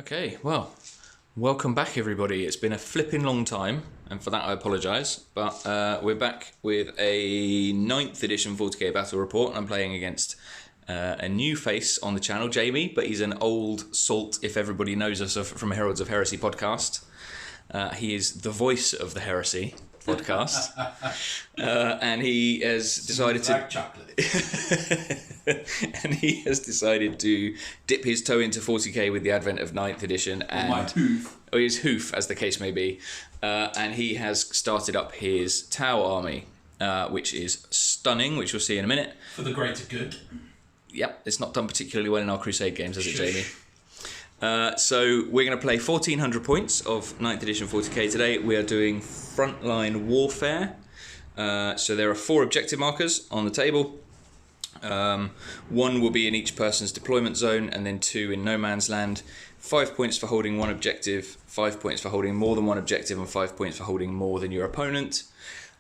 Okay, well, welcome back everybody. It's been a flipping long time, and for that I apologise, but we're back with a 9th edition 40k battle report, and I'm playing against a new face on the channel, Jamie, but he's an old salt if everybody knows us from Heralds of Heresy podcast. He is the voice of the Heresy podcast, and he has decided and he has decided to dip his toe into 40k with the advent of 9th edition and or his hoof, as the case may be, and he has started up his Tau army, which is stunning, which we'll see in a minute. For the greater good. Yep, it's not done particularly well in our Crusade games, has it, Jamie? So we're going to play 1400 points of 9th edition 40k today. We are doing frontline warfare. So there are 4 objective markers on the table. 1 will be in each person's deployment zone, and then 2 in no man's land. 5 points for holding 1 objective, 5 points for holding more than 1 objective, and 5 points for holding more than your opponent.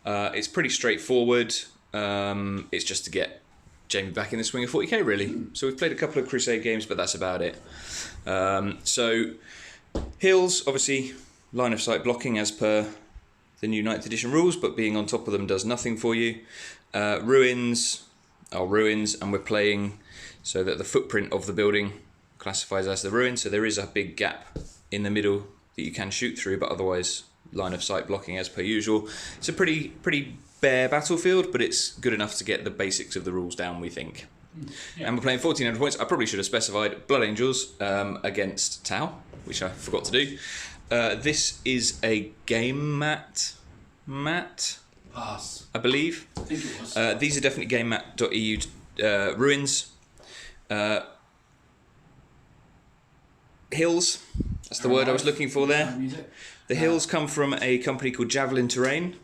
It's pretty straightforward. It's just to get Jamie back in the swing of 40k, really. So we've played a couple of Crusade games, but that's about it. So hills, obviously, line of sight blocking as per the new 9th edition rules, but being on top of them does nothing for you. Ruins are ruins, and we're playing so that the footprint of the building classifies as the ruin, so there is a big gap in the middle that you can shoot through, but otherwise line of sight blocking as per usual. It's a pretty bare battlefield, but it's good enough to get the basics of the rules down, we think. Yeah. And we're playing 1400 points. I probably should have specified Blood Angels against Tau, which I forgot to do. This is a game mat. Pass. I believe. I think it was. These are definitely gamemat.eu ruins. Hills. That's the word I was looking for there. The hills come from a company called Javelin Terrain,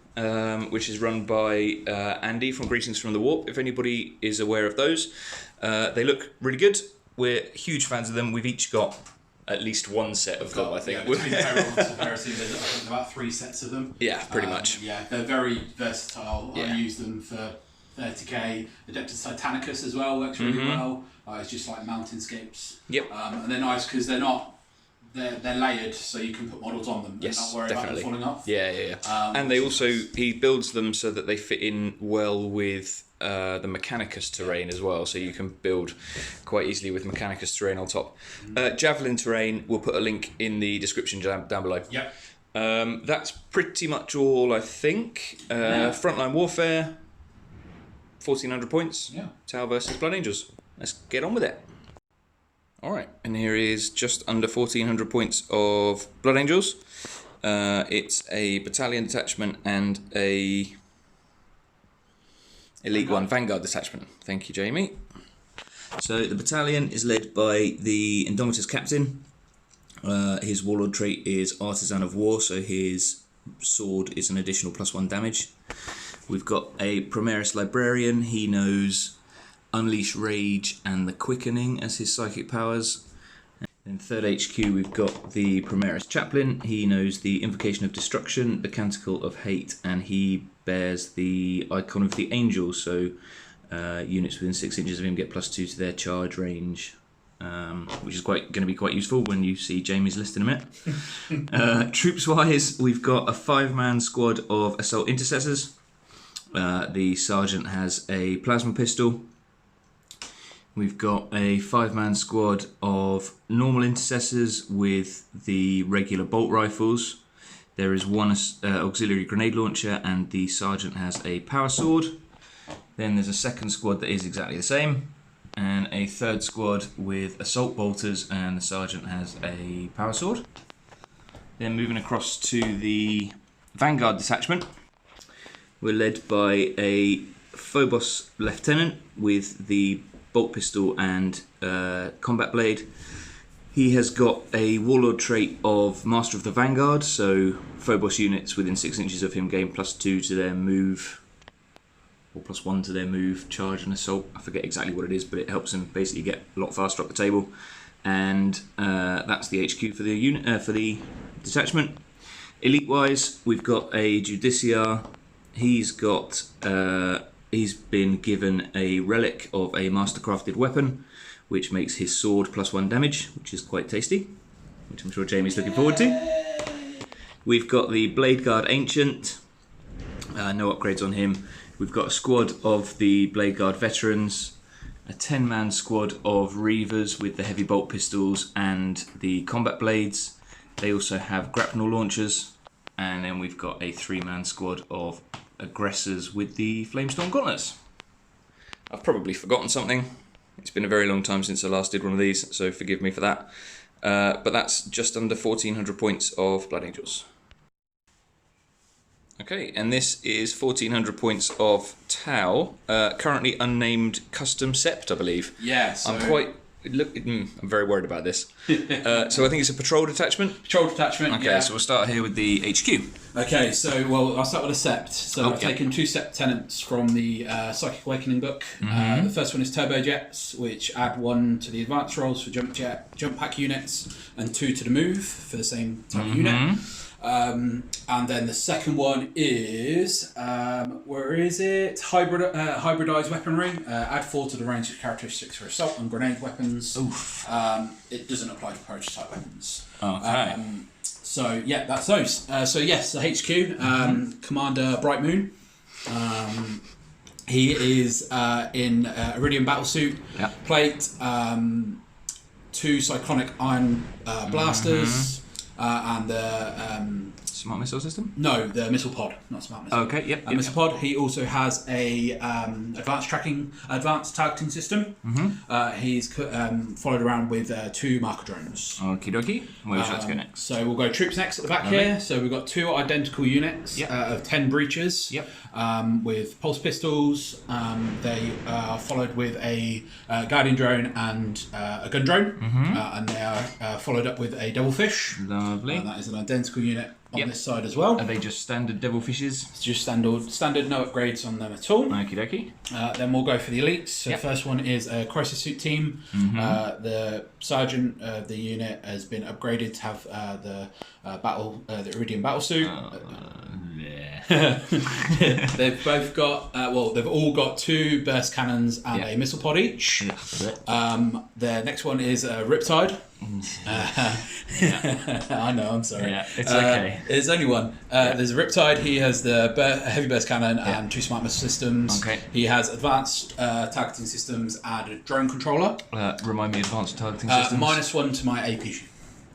which is run by Andy from Greetings from the Warp, if anybody is aware of those. They look really good. We're huge fans of them. We've each got at least 1 set of them, I think. Yeah, between Heralds and Heresy, there's I think about 3 sets of them. Yeah, pretty much. Yeah, they're very versatile. Yeah. I use them for 30k. Adeptus Titanicus as well works really well. It's just like mountainscapes. Yep. And they're nice because they're layered, so you can put models on them Yes, and not worry definitely. about them falling off. Yeah. And they also, he builds them so that they fit in well with the Mechanicus terrain as well, so you can build quite easily with Mechanicus terrain on top. Javelin Terrain, we'll put a link in the description down below. Yep. That's pretty much all, I think. Frontline Warfare, 1400 points. Yeah. Tau versus Blood Angels. Let's get on with it. Alright, and here is just under 1400 points of Blood Angels. It's a battalion detachment and a Elite 1 Vanguard detachment. Thank you, Jamie. So the battalion is led by the Indomitus captain. His warlord trait is Artisan of War, so his sword is an additional +1 damage. We've got a Primaris librarian. He knows Unleash Rage and the Quickening as his psychic powers. In 3rd HQ we've got the Primaris Chaplain. He knows the Invocation of Destruction, the Canticle of Hate, and he bears the Icon of the Angel, so units within 6 inches of him get +2 to their charge range, which is going to be quite useful when you see Jamie's list in a minute. Troops wise, we've got a 5-man squad of Assault Intercessors. The Sergeant has a Plasma Pistol. We've got a 5-man squad of normal intercessors with the regular bolt rifles. There is 1 auxiliary grenade launcher, and the sergeant has a power sword. Then there's a 2nd squad that is exactly the same, and a 3rd squad with assault bolters, and the sergeant has a power sword. Then moving across to the Vanguard detachment, we're led by a Phobos lieutenant with the bolt pistol and combat blade. He has got a warlord trait of Master of the Vanguard, so Phobos units within 6 inches of him gain +2 to their move, or +1 to their move, charge and assault. I forget exactly what it is, but it helps them basically get a lot faster up the table. And that's the HQ for the unit, for the detachment. Elite wise, we've got a Judiciar. He's been given a relic of a mastercrafted weapon, which makes his sword +1 damage, which is quite tasty. which I'm sure Jamie's looking forward to. We've got the Blade Guard Ancient, no upgrades on him. We've got a squad of the Blade Guard Veterans, a 10-man squad of Reavers with the heavy bolt pistols and the combat blades. They also have grapnel launchers, and then we've got a 3-man squad of aggressors with the Flamestorm Gauntlets. I've probably forgotten something. It's been a very long time since I last did one of these, so forgive me for that. But that's just under 1,400 points of Blood Angels. Okay, and this is 1,400 points of Tau, currently unnamed custom sept, I believe. Yeah, so... I'm very worried about this. So I think it's a patrol detachment? Patrol detachment, okay, yeah. So we'll start here with the HQ. Okay, so, well, I'll start with a sept. So I've taken 2 sept tenants from the Psychic Awakening book. The first one is Turbojets, which add 1 to the advanced rolls for jump pack units, and 2 to the move for the same type of unit. And then the second one is, where is it? Hybridized weaponry. Add 4 to the range of characteristics for assault and grenade weapons. Oof. It doesn't apply to prototype weapons. Okay. So yeah, that's those. So yes, the HQ, Commander Bright Moon. He is in Iridium battlesuit, plate, 2 cyclonic iron blasters. And the smart missile system? No, the missile pod, not smart missile. Okay, yep. Missile pod. He also has a advanced targeting system. He's followed around with 2 marker drones. Okie dokie. Where would you like to go next? So we'll go troops next at the back here. So we've got 2 identical units of 10 breaches. With pulse pistols. They are followed with a guardian drone and a gun drone, and they are followed up with a devilfish. Lovely. And that is an identical unit on this side as well. Are they just standard devilfishes? It's just standard, no upgrades on them at all. Okie dokie. Then we'll go for the elites. So the first one is a crisis suit team. The sergeant of the unit has been upgraded to have the Iridium battlesuit. They've both got they've all got 2 burst cannons and a missile pod each. The next one is Riptide. I know, I'm sorry. Yeah, it's okay. There's only one. There's a Riptide. He has the heavy burst cannon and 2 smart missile systems. Okay. He has advanced targeting systems and a drone controller. Remind me, advanced targeting systems. -1 to my AP.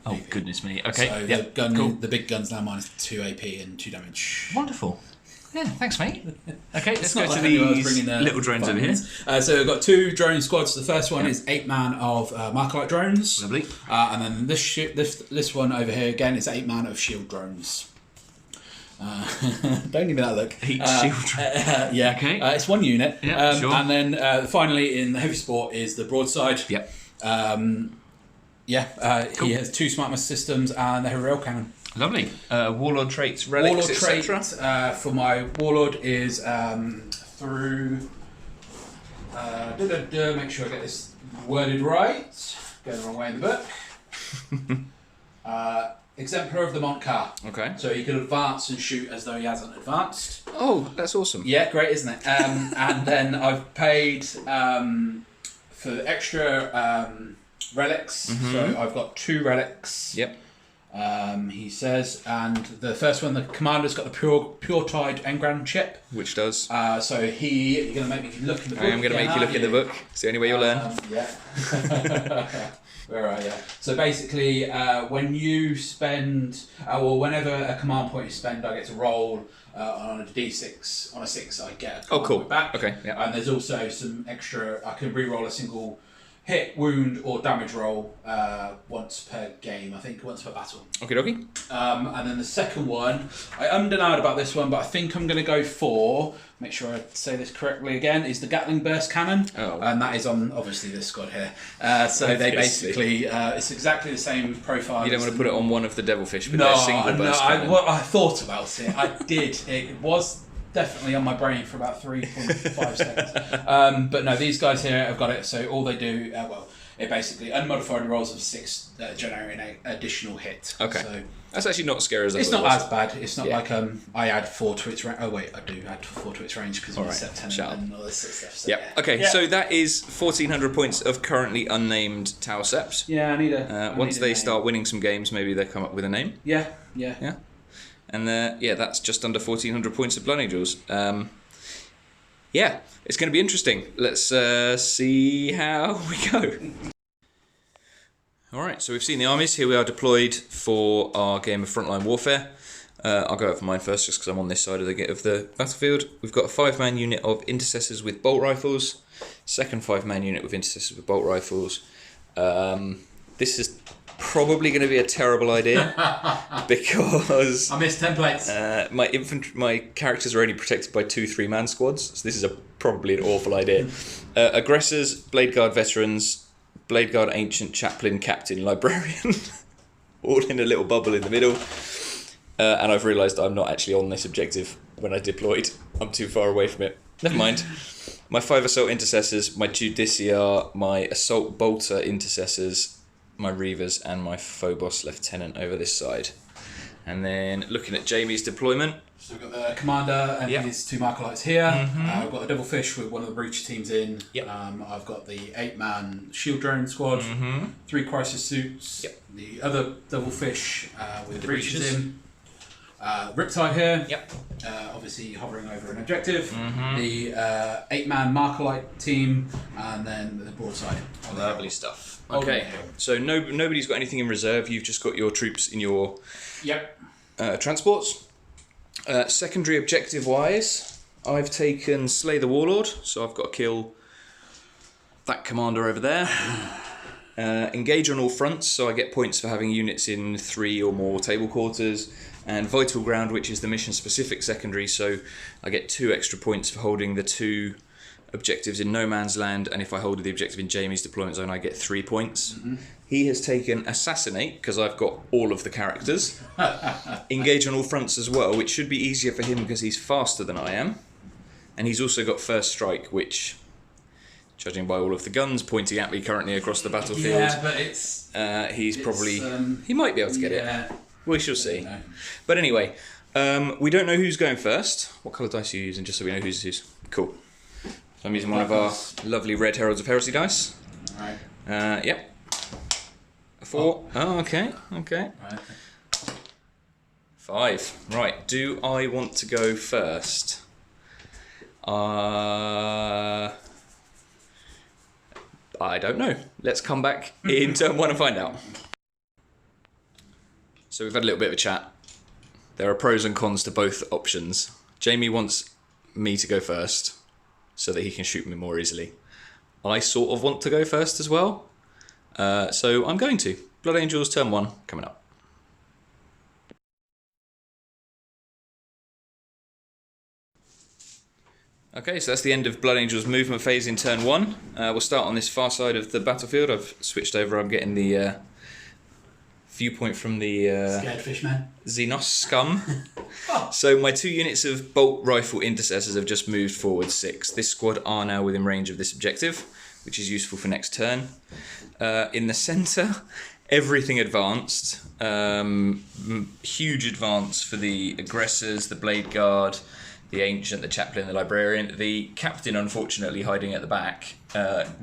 Oh, goodness me. Okay. So the big gun's now -2 AP and 2 damage. Wonderful. Yeah, thanks, mate. Okay, let's go to these little drones over here. So we've got 2 drone squads. The first one is 8-man of Markalite drones. Lovely. And then this one over here again is 8-man of shield drones. Don't give me that look. Heat shield drone. Yeah. Okay. It's 1 unit. Yeah, sure. And then finally in the heavy sport is the broadside. Yep. Cool. He has 2 smart missile systems and a heavy rail cannon. Lovely. Warlord traits, relics, etc. For my Warlord is through... make sure I get this worded right. Go the wrong way in the book. Exemplar of the Montcar. Okay. So he can advance and shoot as though he hasn't advanced. Oh, that's awesome. Yeah, great, isn't it? And then I've paid for extra relics. So I've got 2 relics. Yep. He says, and the first one, the commander's got the pure tide engram chip, which does. So you're going to make me look in the book. I am going to make you look in the book. It's the only way you'll learn. Yeah. Where are you? So basically, when you spend, whenever a command point is spent, I get to roll on a d6. On a 6, I get a command point back. Okay. Yeah. And there's also some extra. I can re-roll a single hit, wound, or damage roll once per game. I think once per battle. Okay, dokie. And then the second one, I ummed and ahed about this one, but I think I'm going to go for. Make sure I say this correctly again. Is the Gatling burst cannon, and that is on obviously this squad here. So they basically, it's exactly the same profile. You don't want to put it on one of the devilfish, but they're single burst cannon. I thought about it. I did. It was definitely on my brain for about 3.5 seconds. But no, these guys here have got it. So all they do, it basically unmodified rolls of 6 generating an additional hit. Okay. So That's actually not as scary as I It's thought not it was. as bad. It's not like I add 4 to its range. Oh wait, I do add 4 to its range because of the set 10 and all this sort of stuff. So, Yep. Okay, so that is 1,400 points of currently unnamed Tower Seps. Yeah, I need a. Once they start winning some games, maybe they come up with a name. Yeah. And that's just under 1,400 points of Blood Angels. It's going to be interesting. Let's see how we go. Alright, so we've seen the armies. Here we are deployed for our game of Frontline Warfare. I'll go over mine first just because I'm on this side of the battlefield. We've got a 5-man unit of intercessors with bolt rifles. Second 5-man unit with intercessors with bolt rifles. This is probably going to be a terrible idea because I missed templates. My characters are only protected by 2 3-man squads, so this is probably an awful idea. Aggressors, Blade Guard veterans, Blade Guard Ancient, Chaplain, Captain, Librarian, all in a little bubble in the middle. And I've realised I'm not actually on this objective when I deployed. I'm too far away from it. Never mind. My 5 Assault Intercessors, my Judiciar, my Assault Bolter Intercessors, my Reavers, and my Phobos Lieutenant over this side. And then looking at Jamie's deployment. So we've got the commander and his 2 Markolites here. I've got a double fish with one of the breach teams in. I've got the 8-man shield drone squad, 3 crisis suits, the other double fish with the breaches in. Riptide here, obviously hovering over an objective. The 8-man Markolite team, and then the broadside. Lovely stuff. Okay, so nobody's got anything in reserve. You've just got your troops in your transports. Secondary objective-wise, I've taken Slay the Warlord, so I've got to kill that commander over there. Engage on all fronts, so I get points for having units in 3 or more table quarters. And Vital Ground, which is the mission-specific secondary, so I get 2 extra points for holding the 2 objectives in No Man's Land, and if I hold the objective in Jamie's deployment zone, I get 3 points. He has taken Assassinate, because I've got all of the characters. Engage on all fronts as well, which should be easier for him because he's faster than I am. And he's also got First Strike, which, judging by all of the guns pointing at me currently across the battlefield, but it's he might be able to get it. We shall see. But anyway, we don't know who's going first. What colour dice are you using, just so we know who's who's? Cool. So I'm using one of our lovely red Heralds of Heresy dice. Alright. Yep. A 4. Oh, okay. Right. 5. Right. Do I want to go first? I don't know. Let's come back in turn 1 and find out. So we've had a little bit of a chat. There are pros and cons to both options. Jamie wants me to go first so that he can shoot me more easily. I sort of want to go first as well. So I'm going to. Blood Angels turn 1 coming up. Okay, so that's the end of Blood Angels movement phase in turn 1. We'll start on this far side of the battlefield. I've switched over. I'm getting the viewpoint from the Scared Fishman. Xenos scum. So my 2 units of bolt rifle intercessors have just moved forward 6. This squad are now within range of this objective, which is useful for next turn. In the centre, everything advanced. Huge advance for the aggressors, the Blade Guard, the Ancient, the Chaplain, the Librarian. The Captain, unfortunately, hiding at the back,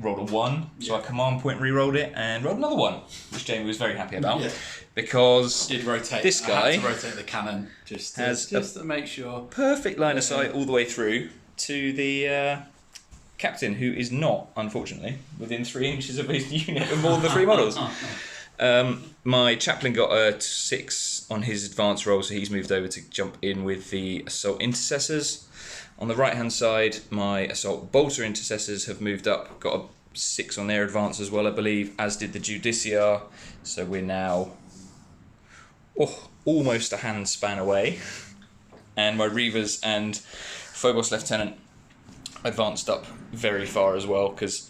rolled a 1. So I command point re-rolled it and rolled another 1, which Jamie was very happy about. Because did rotate. This guy I had to rotate the cannon just to make sure. Perfect line of sight all the way through to the Captain, who is not, unfortunately, within 3 inches of his unit of more than the 3 models. My Chaplain got a 6 on his advance roll, so he's moved over to jump in with the Assault Intercessors. On the right hand side, my Assault Bolter Intercessors have moved up, got a 6 on their advance as well, I believe, as did the Judiciar. So we're now almost a hand span away. And my Reavers and Phobos Lieutenant advanced up very far as well, because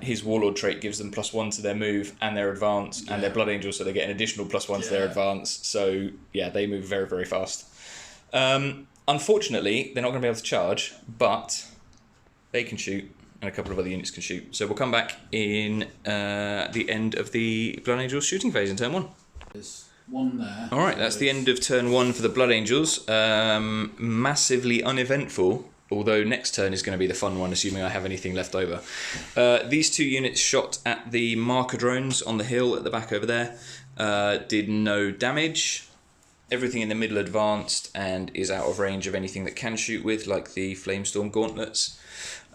his Warlord trait gives them +1 to their move and their advance, and their Blood Angels, so they get an additional +1 to their advance. So yeah, they move very, very fast. Unfortunately, they're not going to be able to charge, but they can shoot, and a couple of other units can shoot. So we'll come back in the end of the Blood Angels shooting phase in turn 1. one there. All right, that's the end of turn 1 for the Blood Angels. Massively uneventful, although next turn is going to be the fun one, assuming I have anything left over. These 2 units shot at the marker drones on the hill at the back over there. Did no damage. Everything in the middle advanced and is out of range of anything that can shoot with, like the Flamestorm gauntlets.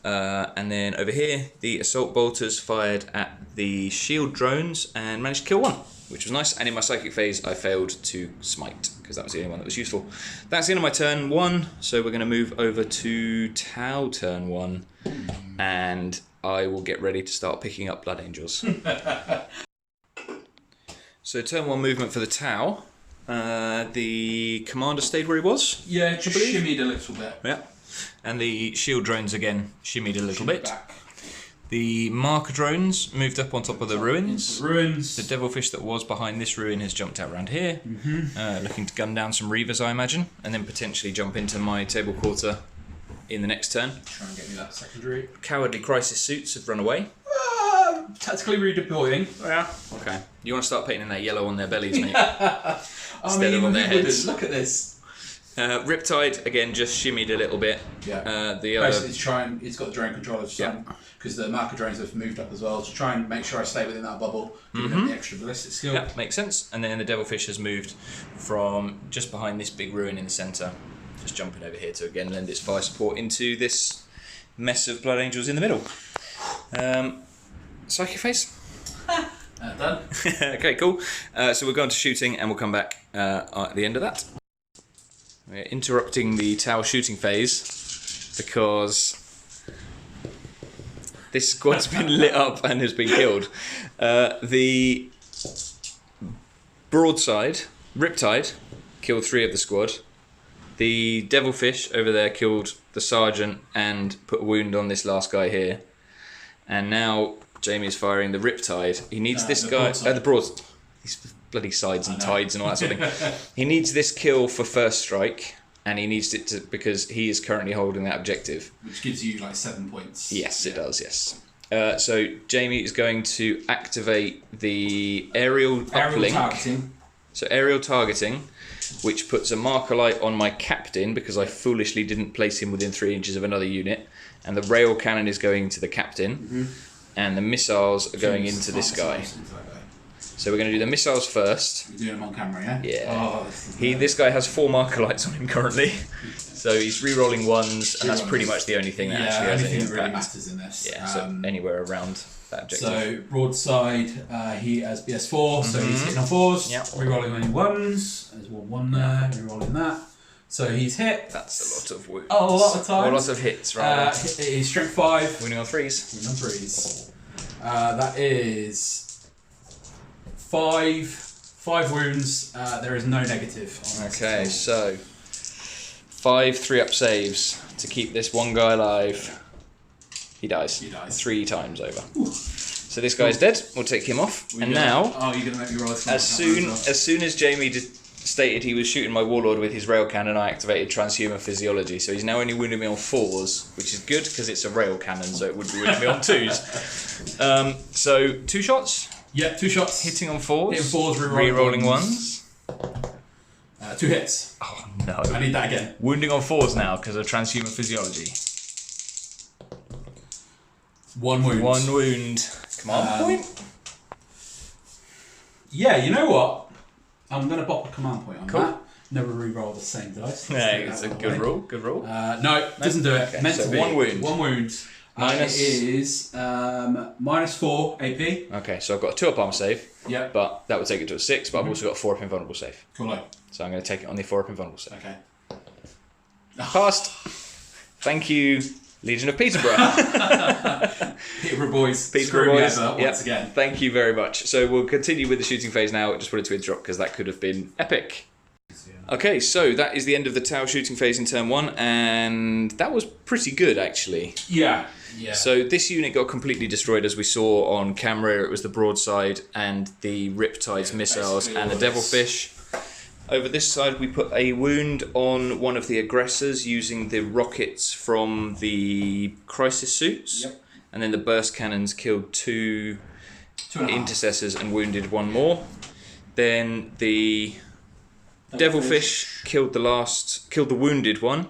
And then over here, the assault bolters fired at the shield drones and managed to kill one, which was nice. And in my psychic phase, I failed to smite because that was the only one that was useful. That's the end of my turn 1, so we're going to move over to Tau turn 1, and I will get ready to start picking up Blood Angels. So turn 1 movement for the Tau. The commander stayed where he was. Yeah, just shimmied a little bit. Yeah. And the shield drones again shimmied a little bit. Back. The marker drones moved up on top of the ruins. The The devilfish that was behind this ruin has jumped out around here, looking to gun down some reavers, I imagine, and then potentially jump into my table quarter in the next turn. Try and get me that secondary. Cowardly crisis suits have run away. Tactically redeploying. Yeah. Okay. You want to start painting that yellow on their bellies, mate? I Instead of on their heads. wouldn't. Look at this. Riptide again just shimmied a little bit. Yeah. The other. Basically, it's got the drone controllers. Because the marker drones have moved up as well to try and make sure I stay within that bubble, giving them the extra ballistic skill. Yeah, makes sense. And then the devilfish has moved from just behind this big ruin in the centre, just jumping over here to again lend its fire support into this mess of Blood Angels in the middle. Psychic phase. Done. Okay, cool. So we're going to shooting and we'll come back at the end of that. We're interrupting the Tau shooting phase because this squad's been lit up and has been killed. The broadside, Riptide, killed 3 of the squad. The devilfish over there killed the sergeant and put a wound on this last guy here. And now Jamie is firing the Riptide. He needs this guy... the broadside. These bloody sides and tides and all that sort of thing. He needs this kill for first strike. And he needs it to because he is currently holding that objective. Which gives you like 7 points. Yes, it does, yes. So Jamie is going to activate the aerial uplink. Targeting. So aerial targeting, which puts a marker light on my captain because I foolishly didn't place him within 3 inches of another unit. And the rail cannon is going to the captain. And the missiles are going into this guy. So we're going to do the missiles first. You're doing them on camera, yeah? Yeah. Oh, This guy has 4 marker lights on him currently. So he's re-rolling 1s, and that's pretty much the only thing that actually has any anything that impact. really matters in this. Yeah, so anywhere around that objective. So broadside, he has BS4, so he's hitting on 4s. Yep. Re-rolling only 1s. There's 1 there, re-rolling that. So he's hit. That's a lot of wounds. A lot of times. A lot of hits, right? He's strength 5. Winning on 3s. Winning on 3s. That is 5 wounds. There is no negative on this. Okay, so 5 3-up saves to keep this one guy alive. He dies. 3 times over. Ooh. So this guy's dead. We'll take him off. Now, oh, you're gonna make me roll this as soon as Jamie stated he was shooting my warlord with his rail cannon, I activated transhuman physiology. So he's now only wounding me on 4s, which is good because it's a rail cannon, so it would be wounding me on 2s. So 2 shots. Yeah, 2 shots. Hitting on 4s. Hitting 4s, re-rolling 1s. 2 hits. Oh no. I need that again. Wounding on 4s now because of transhuman physiology. 1 wound. 1 wound. Command point? Yeah, you know what? I'm going to pop a command point on Cool. that. Never re-roll the same dice. Yeah, it's a good rule. Good rule. No, doesn't do it. Okay, Meant so to be. 1 wound. 1 wound. Minus- It is -4 AP. Okay, so I've got a 2-up armor save, Yeah. but that would take it to a 6, but I've also got a 4-up invulnerable save. Cool. So I'm going to take it on the 4-up invulnerable save. Okay. Passed. Thank you, Legion of Peterborough. Peterborough boys. Peterborough Screw me boys. over once again. Thank you very much. So we'll continue with the shooting phase now. I just wanted to interrupt because that could have been epic. Okay, so that is the end of the Tau shooting phase in turn 1, and that was pretty good actually. Yeah. Yeah. So this unit got completely destroyed, as we saw on camera. It was the broadside and the Riptide's missiles and the Devilfish. Over this side, we put a wound on one of the aggressors using the rockets from the crisis suits. Yep. And then the burst cannons killed 2 intercessors and wounded 1 more. Then the Devilfish killed the wounded one,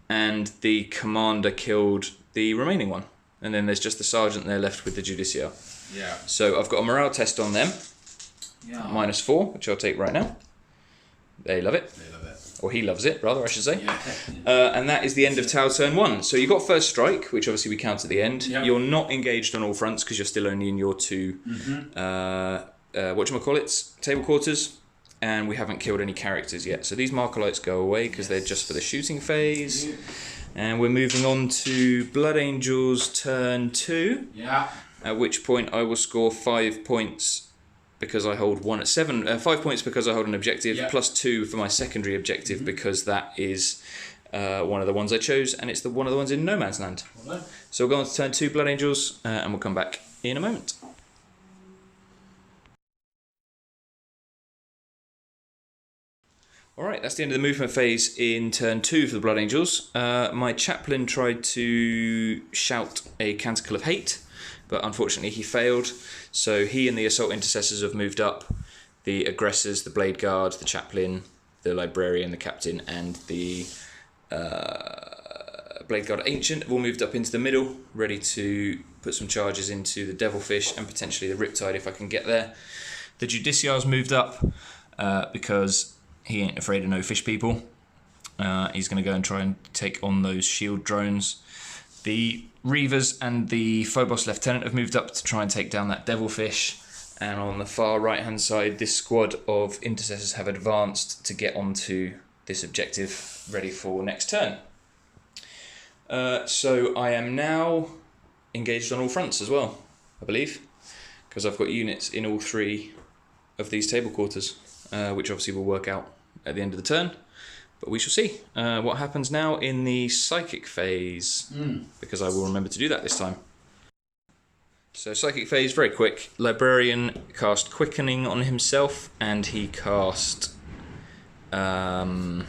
and the commander killed the remaining one. And then there's just the sergeant there left with the Justiciar. Yeah. So I've got a morale test on them. Yeah. -4, which I'll take right now. They love it. They love it. Or he loves it, rather, I should say. Yeah. And that is the end of Tau turn 1. So you got first strike, which obviously we count at the end. Yep. You're not engaged on all fronts because you're still only in your 2, table quarters. And we haven't killed any characters yet. So these Markolites go away because they're just for the shooting phase. Yeah. And we're moving on to Blood Angels turn 2. Yeah. At which point I will score 5 points because I hold 5 points because I hold an objective, plus 2 for my secondary objective because that is one of the ones I chose, and it's one of the ones in No Man's Land. Well, so we'll go on to turn 2 Blood Angels, and we'll come back in a moment. Alright, that's the end of the movement phase in turn 2 for the Blood Angels. My chaplain tried to shout a Canticle of Hate, but unfortunately he failed. So he and the Assault Intercessors have moved up. The Aggressors, the Blade Guard, the Chaplain, the Librarian, the Captain, and the Blade Guard Ancient have all moved up into the middle, ready to put some charges into the Devilfish and potentially the Riptide if I can get there. The Justiciar's moved up because he ain't afraid of no fish people. He's going to go and try and take on those shield drones. The Reavers and the Phobos Lieutenant have moved up to try and take down that Devilfish. And on the far right-hand side, this squad of Intercessors have advanced to get onto this objective, ready for next turn. So I am now engaged on all fronts as well, I believe, because I've got units in all 3 of these table quarters, which obviously will work out at the end of the turn. But we shall see what happens now in the Psychic phase, because I will remember to do that this time. So Psychic phase, very quick. Librarian cast Quickening on himself, and he cast Unleash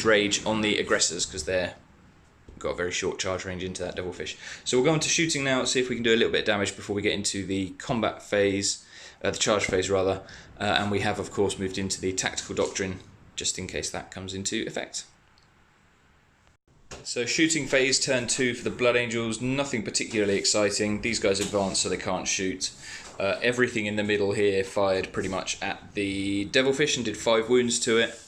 Rage on the Aggressors, because they're got a very short charge range into that Devilfish. So we'll go into shooting now, see if we can do a little bit of damage before we get into the combat phase, the charge phase rather, and we have of course moved into the Tactical Doctrine, just in case that comes into effect. So shooting phase, turn 2 for the Blood Angels, nothing particularly exciting. These guys advance so they can't shoot. Everything in the middle here fired pretty much at the Devilfish and did 5 wounds to it.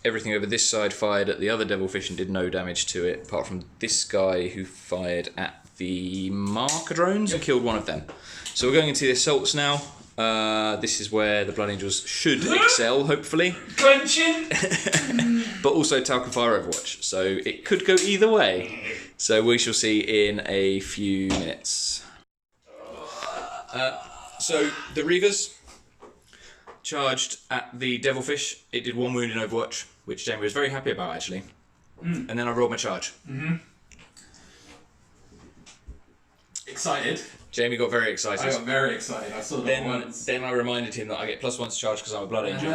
Everything over this side fired at the other Devilfish and did no damage to it, apart from this guy who fired at the marker drones and killed one of them. So we're going into the assaults now. This is where the Blood Angels should excel, hopefully. Clenching! But also Talcum Fire Overwatch, so it could go either way. So we shall see in a few minutes. So the Reavers charged at the Devilfish. It did 1 wound in Overwatch, which Jamie was very happy about actually. And then I rolled my charge. Excited. Jamie got very excited. I got very excited. I saw that once. Then I reminded him that I get +1 to charge because I'm a Blood Angel.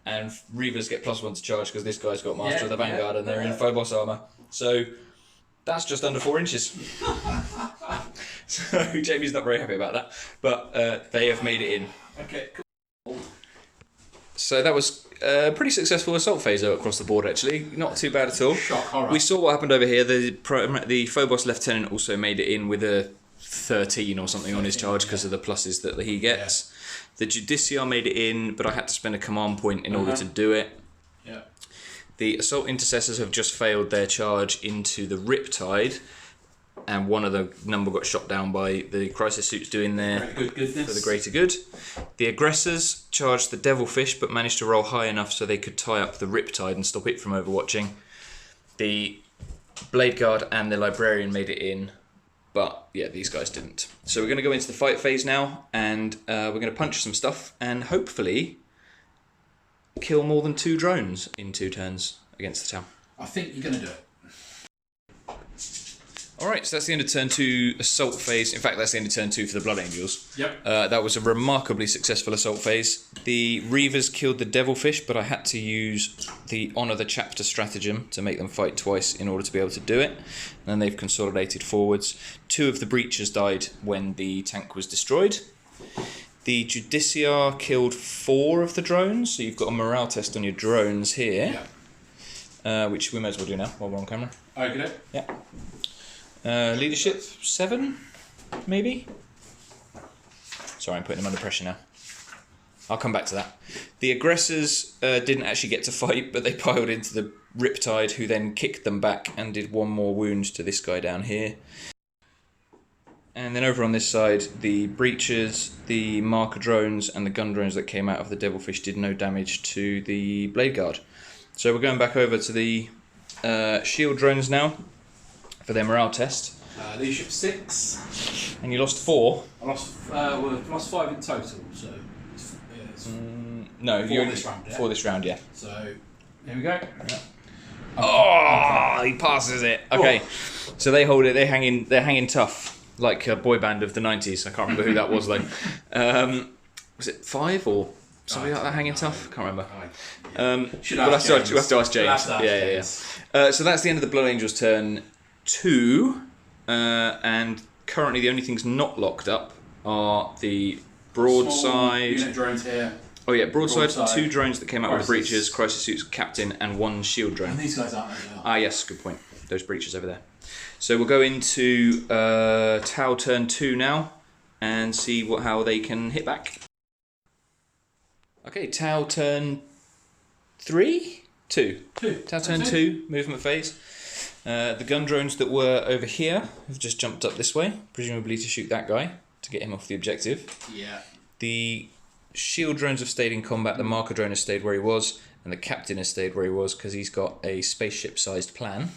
And Reavers get +1 to charge because this guy's got Master of the Vanguard and they're in Phobos armour. So that's just under 4 inches. So Jamie's not very happy about that. But they have made it in. Okay, cool. So that was a pretty successful assault phase across the board actually. Not too bad at all. Shock horror. We saw what happened over here. The Phobos Lieutenant also made it in with a 13 or something on his charge because of the pluses that he gets. The Justiciar made it in, but I had to spend a command point in order to do it. Yeah. The Assault Intercessors have just failed their charge into the Riptide, and one of the number got shot down by the Crisis Suits doing their for the greater good. The Aggressors charged the Devilfish, but managed to roll high enough so they could tie up the Riptide and stop it from overwatching. The Blade Guard and the Librarian made it in, but yeah, these guys didn't. So we're going to go into the fight phase now, and we're going to punch some stuff and hopefully kill more than 2 drones in 2 turns against the town. I think you're going to do it. Alright, so that's the end of turn 2 assault phase. In fact, that's the end of turn 2 for the Blood Angels. Yep. That was a remarkably successful assault phase. The Reavers killed the Devilfish, but I had to use the Honour the Chapter stratagem to make them fight twice in order to be able to do it. And then they've consolidated forwards. 2 of the Breachers died when the tank was destroyed. The Judiciar killed 4 of the drones, so you've got a morale test on your drones here, which we may as well do now while we're on camera. Okay. Yeah. Leadership 7, maybe? Sorry, I'm putting them under pressure now. I'll come back to that. The aggressors didn't actually get to fight, but they piled into the Riptide, who then kicked them back and did 1 more wound to this guy down here. And then over on this side, the breachers, the marker drones, and the gun drones that came out of the Devilfish did no damage to the Blade Guard. So we're going back over to the shield drones now for their morale test. Leadership 6. And you lost 4. I lost 5 in total, so no, for this round, yeah. So here we go. Yeah. Oh, he passes it. Okay, so they hold it. They're hanging tough. Like a boy band of the 90s. I can't remember who that was though. Was it 5 or something like that, hanging tough? Can't remember. We'll have to ask James. Yeah. So that's the end of the Blood Angels turn 2. And currently the only things not locked up are the broadside... Unit drones here. Oh yeah, broadside, 2 drones that came out with the breaches, crisis suits, captain, and 1 shield drone. And these guys aren't there. Ah yes, good point. Those breaches over there. So we'll go into Tau turn 2 now and see how they can hit back. Okay, Tau turn 3? 2. Tau turn 2, movement phase. The gun drones that were over here have just jumped up this way, presumably to shoot that guy, to get him off the objective. Yeah. The shield drones have stayed in combat, the marker drone has stayed where he was, and the captain has stayed where he was because he's got a spaceship-sized plan.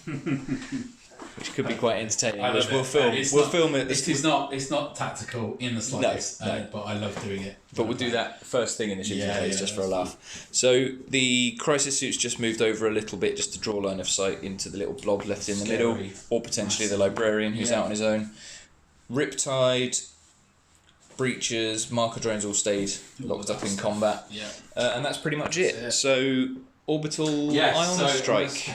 Which could be quite entertaining. Which we'll film. We'll film it. It's not tactical in the slightest. No. But I love doing it. But we'll do that first thing in the shooting phase, just for a laugh. So the crisis suits just moved over a little bit, just to draw line of sight into the little blob left in the middle, or potentially the librarian who's out on his own. Riptide, breachers, marker drones all stayed locked up in combat. Yeah. And that's pretty much it. So orbital ion strike.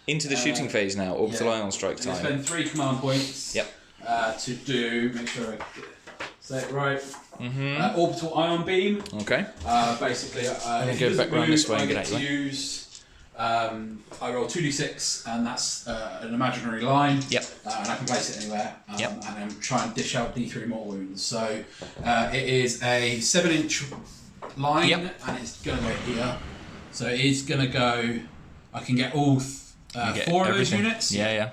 Into the shooting phase now, orbital ion strike time. Spend 3 command points to do, make sure I say it right, orbital ion beam. Okay. Basically, I'm going to go back round this way and get at you. I roll 2d6 and that's an imaginary line. Yep. And I can place it anywhere. And then try and dish out d3 mortal wounds. So it is a 7-inch line and it's going to go here. So it is going to go, I can get all 4 of those units. Yeah.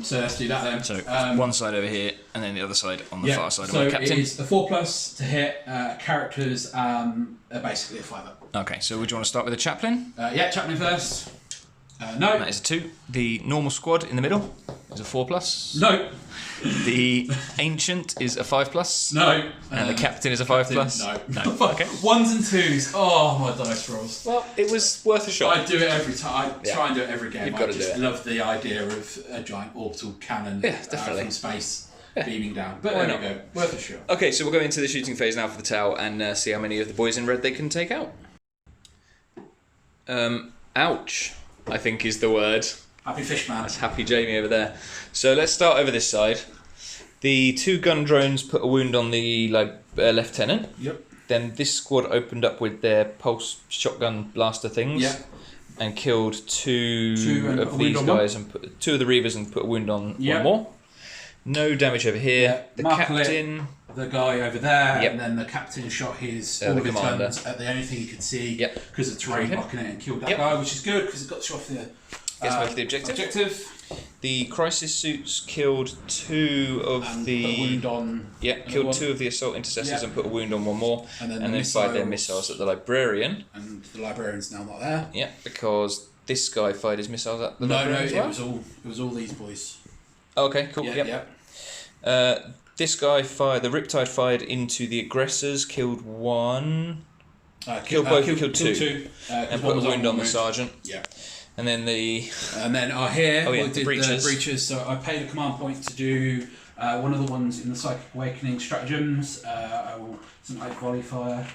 So let's do that then. So one side over here, and then the other side on the far side of the captain. So it's a 4+ to hit. Characters are basically a 5 up. Okay, so would you want to start with the chaplain? Chaplain first. No. That is a 2. The normal squad in the middle is a 4+. No. The ancient is a 5+. No. And the captain is a 5+. No. Okay. 1s and 2s. Oh, my dice rolls. Well, it was worth a shot. I do it every time. I try and do it every game. You've got to do it. I love the idea of a giant orbital cannon from space beaming down. But there we go. Worth a shot. Okay, so we'll go into the shooting phase now for the Tau and see how many of the boys in red they can take out. Ouch, I think is the word. Happy Fishman. That's Happy Jamie over there. So let's start over this side. The 2 gun drones put a wound on the lieutenant. Yep. Then this squad opened up with their pulse shotgun blaster things. Yep. And killed 2 of these guys and put 2 of the Reavers and put a wound on one more. No damage over here. The captain, the guy over there, and then the captain shot his all the of his commander guns at the only thing he could see because of terrain blocking it and killed that guy, which is good because it got shot off the objective. The crisis suits killed 2 of and the put a wound on killed 2 of the assault intercessors and put a wound on one more, and then fired their missiles at the librarian. And the librarian's now not there. Yeah, because this guy fired his missiles at the librarian as well. It was all these boys. Okay, cool. This guy fired. The Riptide fired into the aggressors, killed 1. Killed 2. And put a wound on the sergeant. Yeah. And then here we did the breaches. So I paid a command point to do one of the ones in the Psychic Awakening stratagems. I will something like volley fire,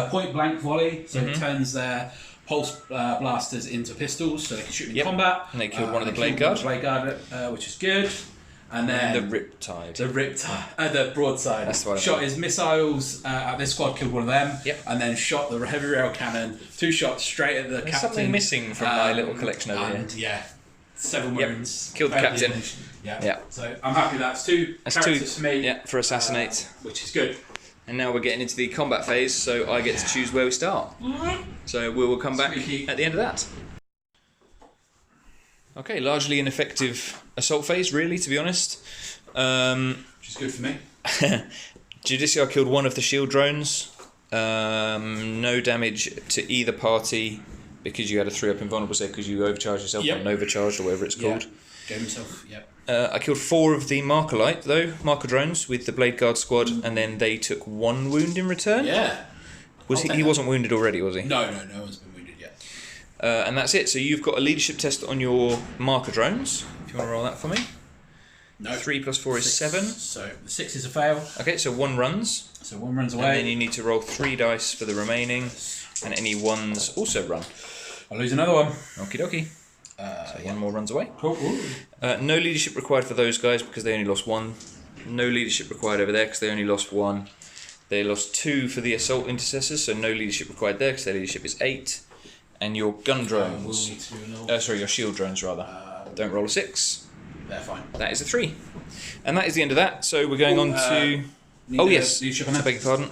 point blank volley. So it turns their pulse blasters into pistols, so they can shoot in combat. And they killed one of the Blade Guard. Which is good. And then the Riptide. The broadside. That's what I shot mean. his missiles at this squad, killed one of them. Yep. And then shot the heavy rail cannon. 2 shots straight at the captain. Something missing from my little collection over here. Yeah, 7 wounds. Killed the captain. Yeah. So I'm happy that's 2 characters for me. Yeah, for assassinate. Which is good. And now we're getting into the combat phase, so I get to choose where we start. So we will come back at the end of that. Okay, largely ineffective assault phase, really, to be honest. Which is good for me. Judiciar killed 1 of the shield drones. No damage to either party because you had a 3-up invulnerable set because you overcharged yourself or overcharged or whatever it's called. Gave himself, I killed 4 of the marker light, though, marker drones with the Blade Guard squad, and then they took 1 wound in return. Yeah. He wasn't wounded already, was he? No one's been wounded yet. And that's it. So you've got a leadership test on your marker drones. If you want to roll that for me. No. 3 plus 4 is 7. So the 6 is a fail. Okay, so 1 runs. So 1 runs away. And then you need to roll 3 dice for the remaining, and any 1s also run. I'll lose another one. Okie dokie. So 1 more runs away. Cool. No leadership required for those guys because they only lost 1. No leadership required over there because they only lost 1. They lost 2 for the assault intercessors, so no leadership required there because their leadership is 8. And your gun drones, your shield drones rather, don't roll a 6. They're fine. That is a 3. And that is the end of that. So we're going on to... yes, leadership on that. I beg your pardon.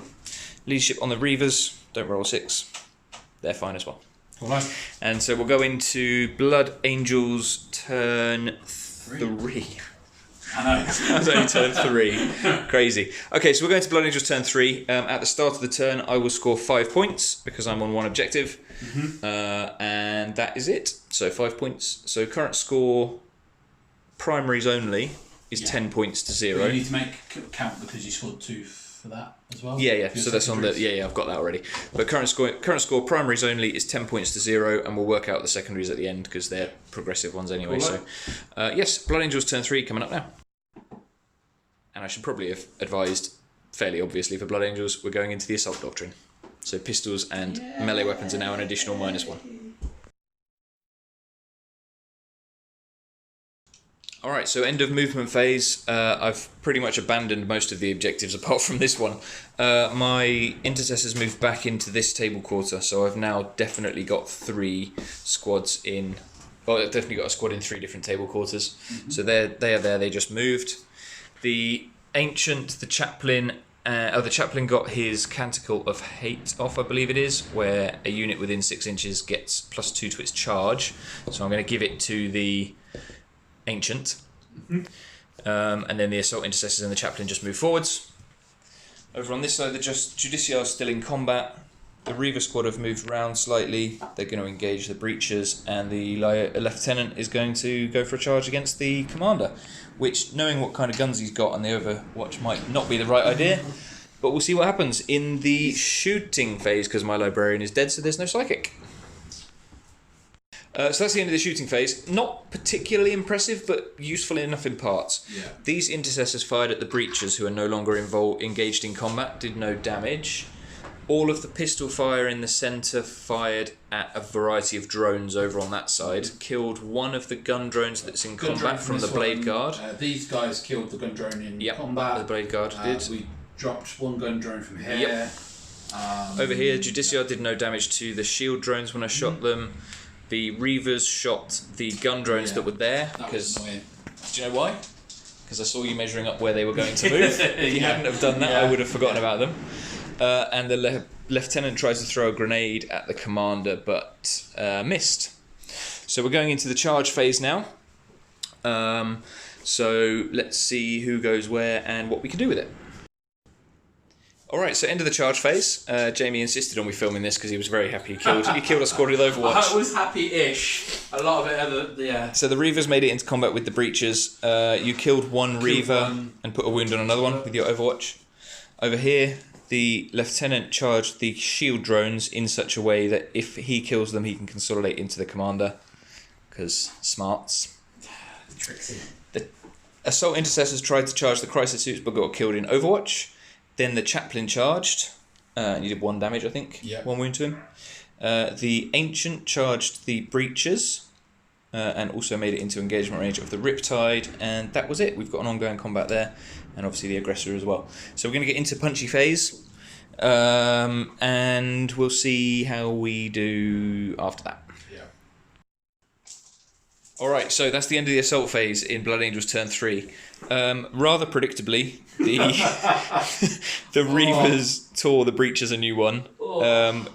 Leadership on the Reavers, don't roll a 6. They're fine as well. Alright. And so we'll go into Blood Angels turn 3. I know. That's only turn 3. Crazy. Okay, so we're going to Blood Angels turn 3. At the start of the turn, I will score 5 points because I'm on 1 objective. And that is it. So 5 points. So current score, primaries only, is 10 points to 0. But you need to make count because you scored 2 for that as well. Yeah. So that's on the I've got that already. But current score primaries only is 10 points to 0, and we'll work out the secondaries at the end because they're progressive ones anyway. Cool. So yes, Blood Angels turn 3 coming up now. And I should probably have advised, fairly obviously, for Blood Angels, we're going into the assault doctrine. So pistols and melee weapons are now an additional -1. Alright, so end of movement phase. I've pretty much abandoned most of the objectives apart from this one. My intercessors moved back into this table quarter, so I've now definitely got 3 squads in... Well, I've definitely got a squad in 3 different table quarters. So they are there, they just moved. The Ancient, the Chaplain... the Chaplain got his Canticle of Hate off, I believe it is, where a unit within 6 inches gets +2 to its charge. So I'm going to give it to the Ancient. And then the Assault Intercessors and the Chaplain just move forwards. Over on this side, the Judiciar is still in combat. The Reaver squad have moved round slightly. They're going to engage the Breachers, and the Lieutenant is going to go for a charge against the Commander, which, knowing what kind of guns he's got on the Overwatch, might not be the right idea. But we'll see what happens in the shooting phase, because my Librarian is dead, so there's no Psychic. So that's the end of the shooting phase. Not particularly impressive, but useful enough in parts. Yeah. These Intercessors fired at the Breachers, who are no longer engaged in combat, did no damage. All of the pistol fire in the centre fired at a variety of drones over on that side. Killed 1 of the gun drones that's in combat from the Blade Guard. These guys killed the gun drone in combat. The Blade Guard did. We dropped 1 gun drone from here. Yep. Over here, Judiciar did no damage to the shield drones when I shot them. The Reavers shot the gun drones that were there. Because do you know why? Because I saw you measuring up where they were going to move. If you hadn't have done that, I would have forgotten about them. And the Lieutenant tries to throw a grenade at the Commander, but missed. So we're going into the charge phase now. So let's see who goes where and what we can do with it. Alright, so end of the charge phase. Jamie insisted on me filming this because he was very happy. He killed a squad with Overwatch. I was happy-ish. A lot of it, So the Reavers made it into combat with the Breachers. You killed 1 Reaver and put a wound on another one with your Overwatch. Over here, the Lieutenant charged the shield drones in such a way that if he kills them, he can consolidate into the Commander. Because smarts. Tricksy. The Assault Intercessors tried to charge the Crisis Suits but got killed in Overwatch. Then the Chaplain charged. And he did 1 damage, I think. Yeah. 1 wound to him. The Ancient charged the Breachers. and also made it into engagement range of the Riptide, and that was it. We've got an ongoing combat there, and obviously the Aggressor as well. So we're going to get into punchy phase, and we'll see how we do after that. Alright, so that's the end of the assault phase in Blood Angels turn 3. Rather predictably, the Reavers tore the Breachers a new one,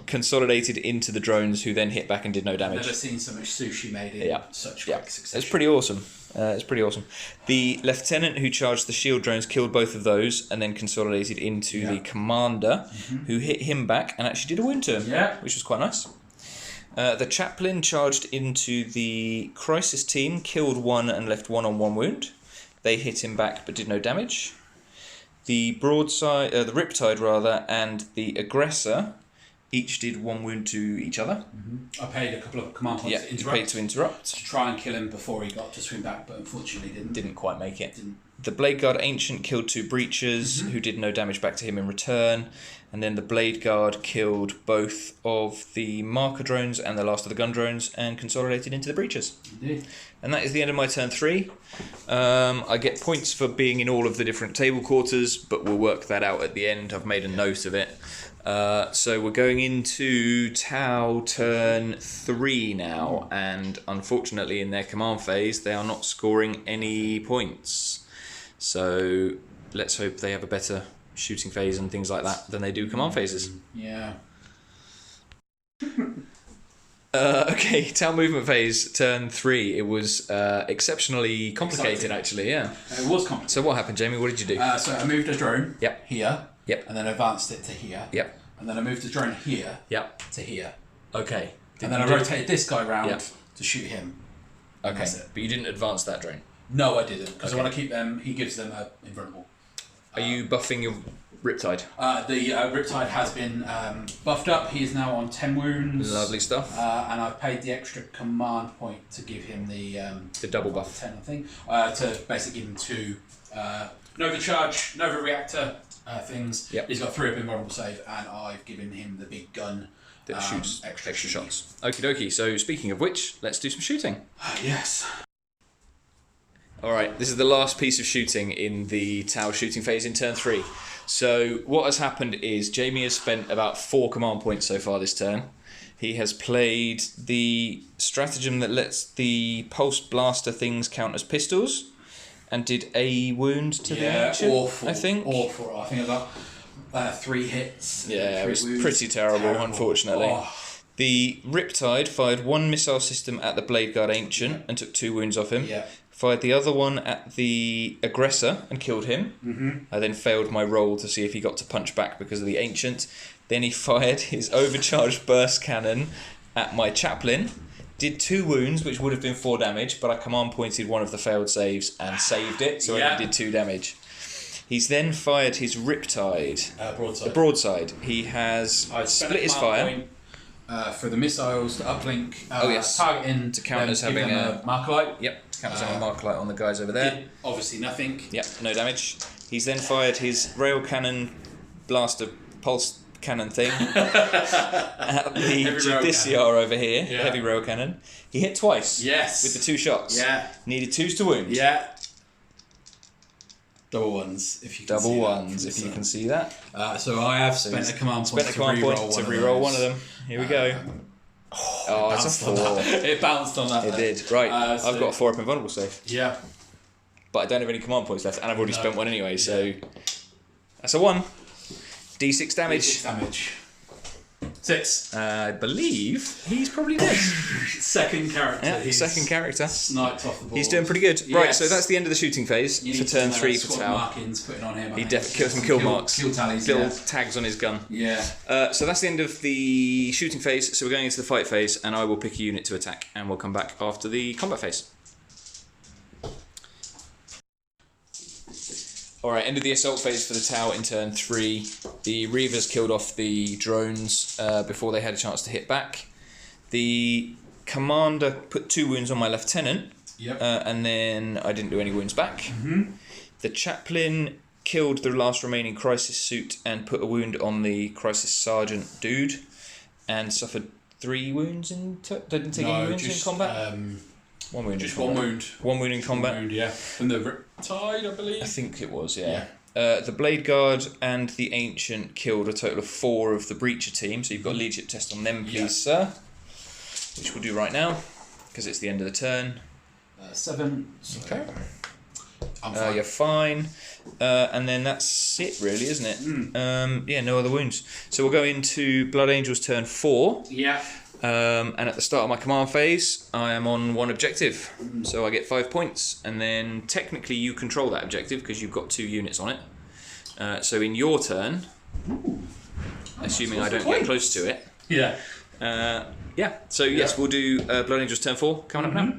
consolidated into the drones, who then hit back and did no damage. I've never seen so much sushi made in such quick succession. It's pretty awesome. The Lieutenant who charged the shield drones killed both of those and then consolidated into the Commander, who hit him back and actually did a wound to him, which was quite nice. The Chaplain charged into the Crisis team, killed one and left one on one wound. They hit him back but did no damage. The the Riptide rather, and the Aggressor each did one wound to each other. I paid a couple of command points to interrupt. Paid to interrupt. To try and kill him before he got to swing back, but unfortunately didn't. Didn't quite make it. The Blade Guard Ancient killed 2 Breachers, who did no damage back to him in return. And then the Blade Guard killed both of the marker drones and the last of the gun drones and consolidated into the Breachers. Indeed. And that is the end of my turn 3. I get points for being in all of the different table quarters, but we'll work that out at the end. I've made a note of it. So we're going into Tau turn 3 now, and unfortunately in their command phase they are not scoring any points. So let's hope they have a better shooting phase and things like that than they do command phases. Yeah. Okay, Tau movement phase turn 3. It was exceptionally complicated, actually. Yeah, it was complicated. So what happened, Jamie? What did you do? So I moved a drone here, and then advanced it to here, and then I moved the drone here, to here. Okay. And then I rotated this guy round to shoot him. Okay, but you didn't advance that drone. No, I didn't, because I want to keep them. He gives them a invulnerable. Are you buffing your Riptide? The Riptide has been buffed up. He is now on 10 wounds. Lovely stuff. And I've paid the extra command point to give him the double buff. 10, I think. To basically give him 2 Nova Charge, Nova Reactor things. Yep. He's got 3 up in vulnerable save, and I've given him the big gun that shoots extra shooting. shots. Okie dokie. So speaking of which, let's do some shooting. Yes. Alright, this is the last piece of shooting in the Tau shooting phase in turn 3. So what has happened is Jamie has spent about 4 command points so far this turn. He has played the stratagem that lets the pulse blaster things count as pistols and did a wound to the ancient, awful, I think. Awful. I think about 3 hits. Yeah, 3 it was wounds. pretty terrible, unfortunately. Oh. The Riptide fired 1 missile system at the Blade Guard Ancient and took 2 wounds off him. Yeah. Fired the other one at the Aggressor and killed him. I then failed my roll to see if he got to punch back because of the Ancient. Then he fired his overcharged burst cannon at my Chaplain. Did 2 wounds, which would have been 4 damage, but I command pointed one of the failed saves and saved it, so I only did 2 damage. He's then fired his Riptide. Broadside. The broadside. He has split his fire. For the missiles, the uplink, targeting to count as having a marker light. Yep, to count as having a marker light on the guys over there. Did obviously nothing. Yep, no damage. He's then fired his rail cannon, blaster, pulse cannon thing at the Judiciar over here, the heavy rail cannon. He hit twice. Yes. With the 2 shots. Yeah. Needed 2s to wound. Yeah. Double ones, if you can Double ones, if you can see that. So I have spent a command point to re-roll one of them. Here we go. Oh, it's a 4. It bounced on that. It did. Right, I've got a 4 up in vulnerable save. Yeah. But I don't have any command points left, and I've already spent one anyway, so... That's a 1. D6 damage. D6 damage. 6. I believe he's probably dead. Second character. Yeah, second character. Sniped off the board. He's doing pretty good. Yes. Right, so that's the end of the shooting phase for turn 3 for Tau. Markings putting on him. He definitely killed some kill marks. Kill tallies. Little tags on his gun. Yeah. So that's the end of the shooting phase. So we're going into the fight phase, and I will pick a unit to attack, and we'll come back after the combat phase. Alright, end of the assault phase for the Tau in turn 3. The Reavers killed off the drones before they had a chance to hit back. The Commander put 2 wounds on my Lieutenant, and then I didn't do any wounds back. The Chaplain killed the last remaining Crisis suit and put a wound on the Crisis Sergeant dude, and suffered 3 wounds in... Didn't take any wounds in combat? One wound. Just one wound. One wound in combat. One wound, yeah. And the Riptide, I believe. I think it was, yeah. The Blade Guard and the Ancient killed a total of 4 of the Breacher team, so you've got a leadership test on them, please, sir. Which we'll do right now, because it's the end of the turn. 7. Okay. I'm fine. You're fine. And then that's it, really, isn't it? Yeah, no other wounds. So we'll go into Blood Angel's turn 4. Yeah. And at the start of my command phase, I am on 1 objective. So I get 5 points. And then technically you control that objective because you've got 2 units on it. So in your turn, assuming I don't get close to it. Yeah. So yes, we'll do Blood Angel's turn 4 coming up now.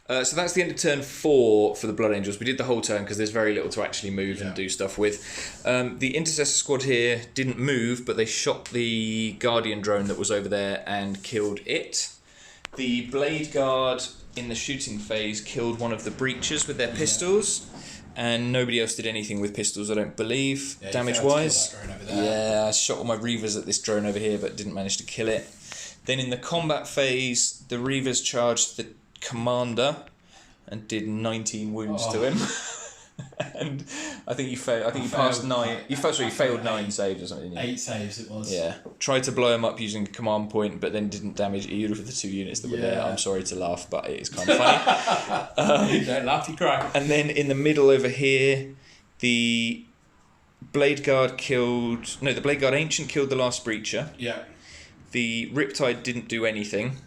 So that's the end of turn 4 for the Blood Angels. We did the whole turn because there's very little to actually move and do stuff with. The Intercessor squad here didn't move, but they shot the Guardian drone that was over there and killed it. The Blade Guard in the shooting phase killed one of the Breachers with their pistols, and nobody else did anything with pistols, I don't believe, damage-wise. Yeah, I shot all my Reavers at this drone over here, but didn't manage to kill it. Then in the combat phase, the Reavers charged the Commander and did 19 wounds to him. And I think you failed. I think you passed 9. You failed 9 saves or something. 8 saves it was. Yeah. Tried to blow him up using a command point, but then didn't damage either of the 2 units that were there. I'm sorry to laugh, but it is kind of funny. Don't laugh, you cry. And then in the middle over here, the Blade Guard killed. No, the Blade Guard Ancient killed the last Breacher. Yeah. The Riptide didn't do anything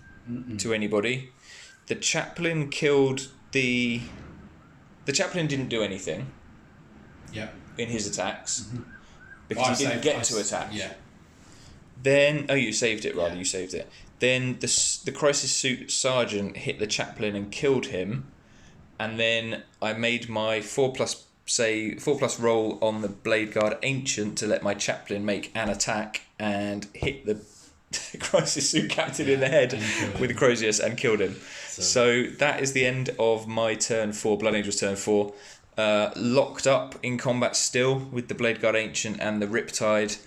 to anybody. The Chaplain killed the... The Chaplain didn't do anything in his attacks because he didn't get to attack. Yeah. Then... Oh, you saved it, rather. You saved it. Then the Crisis Suit Sergeant hit the Chaplain and killed him. And then I made my 4+ roll on the Blade Guard Ancient to let my Chaplain make an attack and hit the Crisis Suit Captain in the head with Crozius and killed him. So that is the end of my turn 4, Blood Angel's turn 4. Locked up in combat still with the Blade Guard Ancient and the Riptide.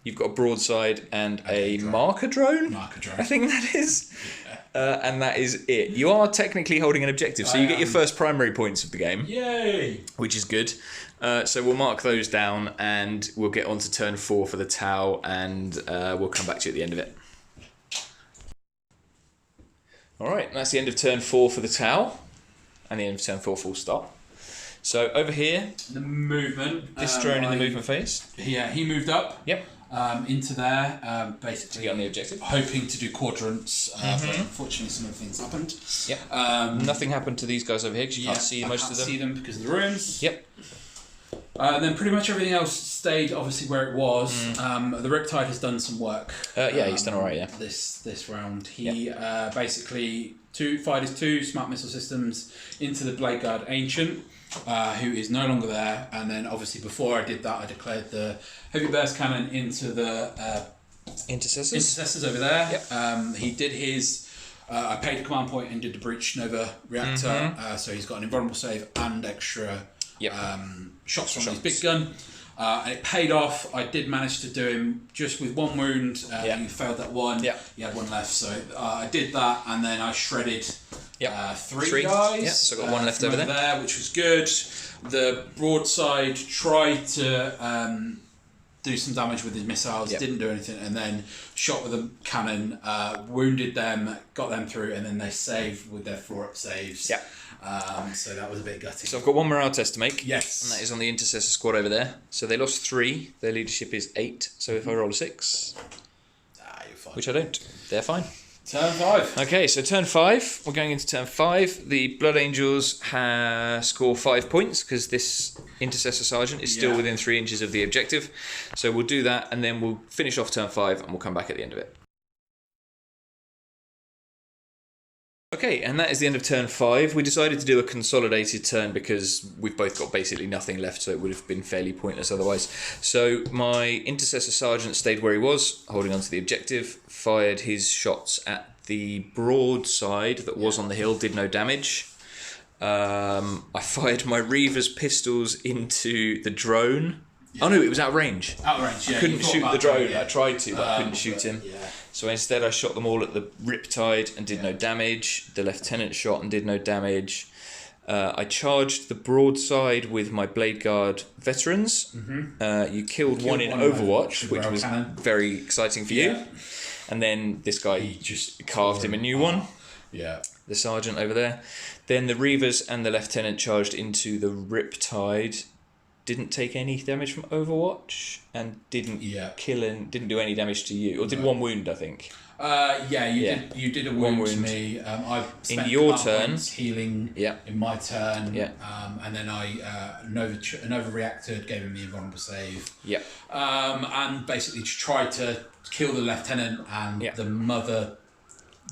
You've got a broadside and a marker drone. I think that is. And that is it. You are technically holding an objective, so you get your first primary points of the game. Yay! Which is good. So we'll mark those down and we'll get on to turn 4 for the Tau, and we'll come back to you at the end of it. Alright, that's the end of turn 4 for the Tau, and the end of turn 4 full stop. So over here, the movement. This drone in the movement phase. Yeah, he moved up. Yep. Into there, basically to get on the objective, hoping to do quadrants. But unfortunately, some of the things happened. Yep. Nothing happened to these guys over here because you can't see most of them. See them because of the ruins. Yep. Then pretty much everything else stayed obviously where it was. The Riptide has done some work. He's done alright. Yeah. This round, he basically fired his 2 smart missile systems into the Blade Guard Ancient, who is no longer there. And then obviously before I did that, I declared the heavy burst cannon into the intercessors over there. Yep. He did his. I paid a command point and did the breach Nova reactor. So he's got an invulnerable save and extra. Shots from his big gun, and it paid off. I did manage to do him just with 1 wound. He failed that one. He had 1 left, so I did that, and then I shredded 3 guys. So I got 1 left over there, which was good. The broadside tried to do some damage with his missiles, didn't do anything, and then shot with a cannon, wounded them, got them through, and then they saved with their 4-up saves. So that was a bit gutting. So I've got 1 morale test to make. Yes. And that is on the Intercessor squad over there. So they lost 3. Their leadership is 8. So if I roll a 6, you're fine. Which I don't, they're fine. Turn 5. Okay, so turn 5. We're going into turn 5. The Blood Angels score 5 points because this Intercessor Sergeant is still within 3 inches of the objective. So we'll do that and then we'll finish off turn 5 and we'll come back at the end of it. Okay, and that is the end of turn 5. We decided to do a consolidated turn because we've both got basically nothing left, so it would have been fairly pointless otherwise. So my Intercessor Sergeant stayed where he was, holding onto the objective, fired his shots at the broadside that was on the hill, did no damage. I fired my Reaver's pistols into the drone Oh no, it was out of range. Out of range, yeah. I couldn't shoot the drone. I tried to, but I couldn't shoot him. Yeah. So instead I shot them all at the Riptide and did no damage. The Lieutenant shot and did no damage. I charged the broadside with my Blade Guard veterans. You killed one in Overwatch, which was very exciting for you. And then this guy just carved him a new one. Yeah. The sergeant over there. Then the Reavers and the Lieutenant charged into the Riptide. Didn't take any damage from Overwatch and didn't didn't do any damage to you, or did one wound, I think. You did a wound to me. I spent in your turn healing in my turn, and then I Nova reacted, gave him the invulnerable save. And basically tried to kill the Lieutenant, and the mother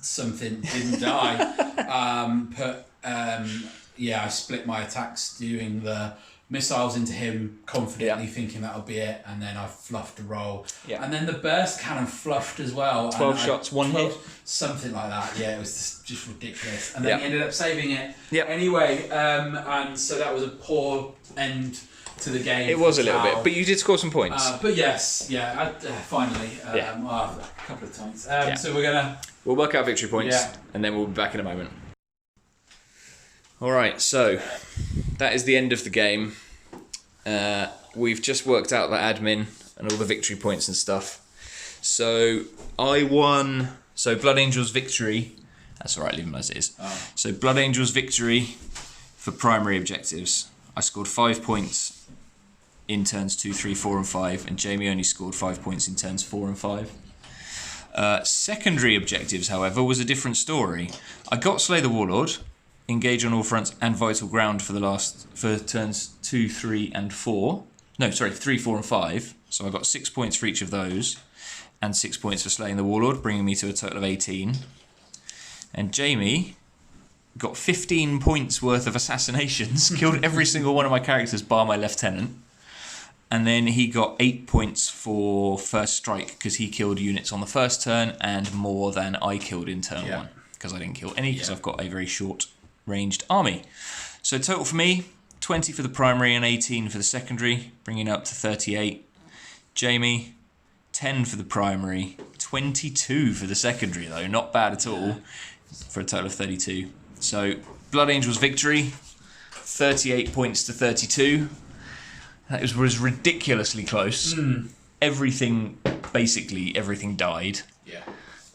something didn't die. I split my attacks doing the missiles into him confidently, thinking that'll be it, and then I fluffed the roll. And then the burst cannon fluffed as well. 12 shots, one hit? Something like that, it was just ridiculous. And then he ended up saving it. Anyway, and so that was a poor end to the game. It was a little bit, but you did score some points. But yes, finally, a couple of times. So we'll work out victory points, and then we'll be back in a moment. Alright, so that is the end of the game. We've just worked out the admin and all the victory points and stuff. So I won. So Blood Angel's victory. That's alright, leave them as it is. So Blood Angel's victory for primary objectives. I scored 5 points in turns 2, 3, 4 and 5, and Jamie only scored 5 points in turns 4 and 5. Secondary objectives, however, was a different story. I got Slay the Warlord, Engage on all fronts, and Vital Ground for turns 2, 3 and 4. No, sorry, 3, 4 and 5. So I got 6 points for each of those, and 6 points for Slaying the Warlord, bringing me to a total of 18. And Jamie got 15 points worth of assassinations, killed every single one of my characters bar my Lieutenant. And then he got 8 points for First Strike, because he killed units on the first turn and more than I killed in turn 1. Because I didn't kill any, because I've got a very short ranged army. So total for me, 20 for the primary and 18 for the secondary, bringing up to 38. Jamie, 10 for the primary, 22 for the secondary though, not bad at all, for a total of 32. So Blood Angel's victory, 38 points to 32. That was ridiculously close. Basically everything died.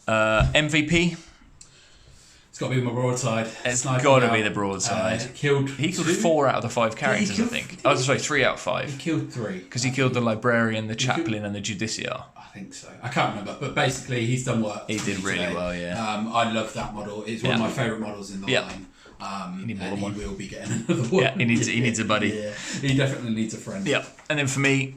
MVP? It's got to be my broadside. It's got to be the broadside. He killed 4 out of the 5 characters, I think. Oh, sorry, 3 out of 5. He killed 3. Because he killed the librarian, the chaplain, and the justiciar. I think so. I can't remember, but basically he's done work. He did really well, I love that model. It's one of my favourite models in the line. You need more than one. He will be getting another one. Yeah, he needs a buddy. He definitely needs a friend. Yeah, and then for me,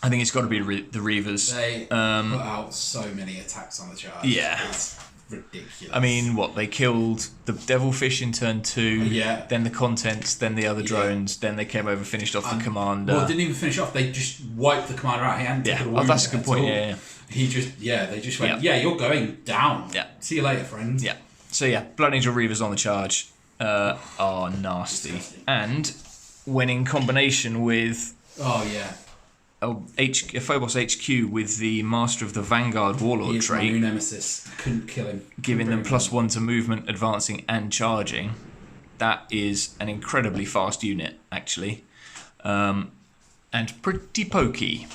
I think it's got to be the Reavers. They put out so many attacks on the charge. Yeah. It's ridiculous. I mean, they killed the Devilfish in turn 2, then the Contents, then the other drones, then they came over, finished off the commander. Well, it didn't even finish off, they just wiped the commander out. He hadn't taken a wound. That's a good point, He just, they just went, you're going down. Yeah. See you later, friend. Yeah. So Blood Angel Reavers on the charge are nasty. And when in combination with... Phobos HQ with the Master of the Vanguard Warlord trait. My new nemesis. Couldn't kill him. Giving them +1 to movement, advancing, and charging. That is an incredibly fast unit, actually. And pretty pokey.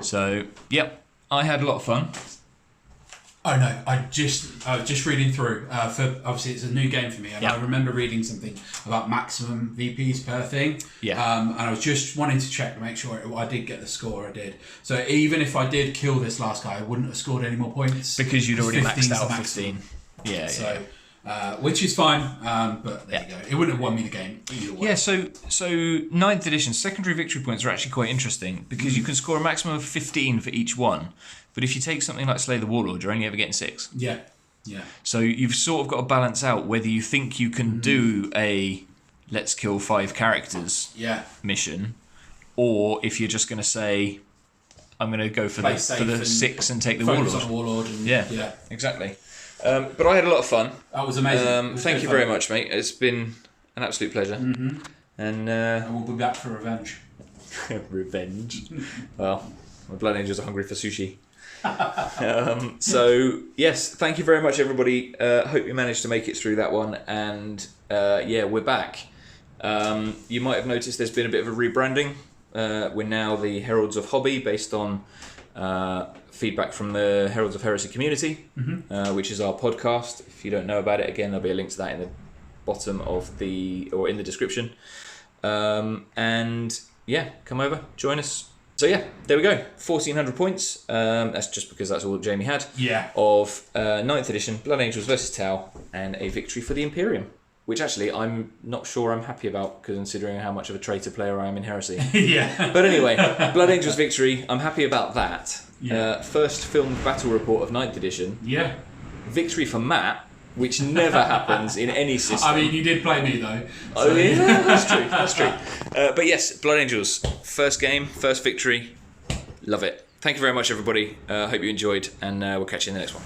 So, I had a lot of fun. Oh no! I was just reading through. For obviously, it's a new game for me, and I remember reading something about maximum VPs per thing. And I was just wanting to check to make sure I did get the score. I did. So even if I did kill this last guy, I wouldn't have scored any more points because you'd already maxed out 15. Which is fine. But there you go. It wouldn't have won me the game either way. Yeah. So 9th edition secondary victory points are actually quite interesting because you can score a maximum of 15 for each one. But if you take something like Slay the Warlord, you're only ever getting 6. Yeah. So you've sort of got to balance out whether you think you can do a let's kill 5 characters mission, or if you're just going to say, I'm going to go for the 6 and take the Warlord. Exactly. But I had a lot of fun. That was amazing. Thank you very much, mate. It's been an absolute pleasure. And we'll be back for revenge. Revenge. Well, my blood angels are hungry for sushi. So yes, thank you very much, everybody. Hope you managed to make it through that one, and we're back. You might have noticed there's been a bit of a rebranding. We're now the Heralds of Hobby, based on feedback from the Heralds of Heresy community, which is our podcast. If you don't know about it, again, there'll be a link to that in the bottom of in the description. And yeah, come over, join us. So yeah, there we go. 1,400 points. That's just because that's all Jamie had. Yeah. Of 9th edition Blood Angels versus Tau, and a victory for the Imperium. Which actually I'm not sure I'm happy about, considering how much of a traitor player I am in Heresy. Yeah. But anyway, Blood Angels victory. I'm happy about that. Yeah. First filmed battle report of 9th edition. Yeah. Victory for Matt, which never happens in any system. I mean, you did play me though. So. Oh yeah, that's true. But yes, Blood Angels, first game, first victory. Love it. Thank you very much, everybody. Hope you enjoyed, and we'll catch you in the next one.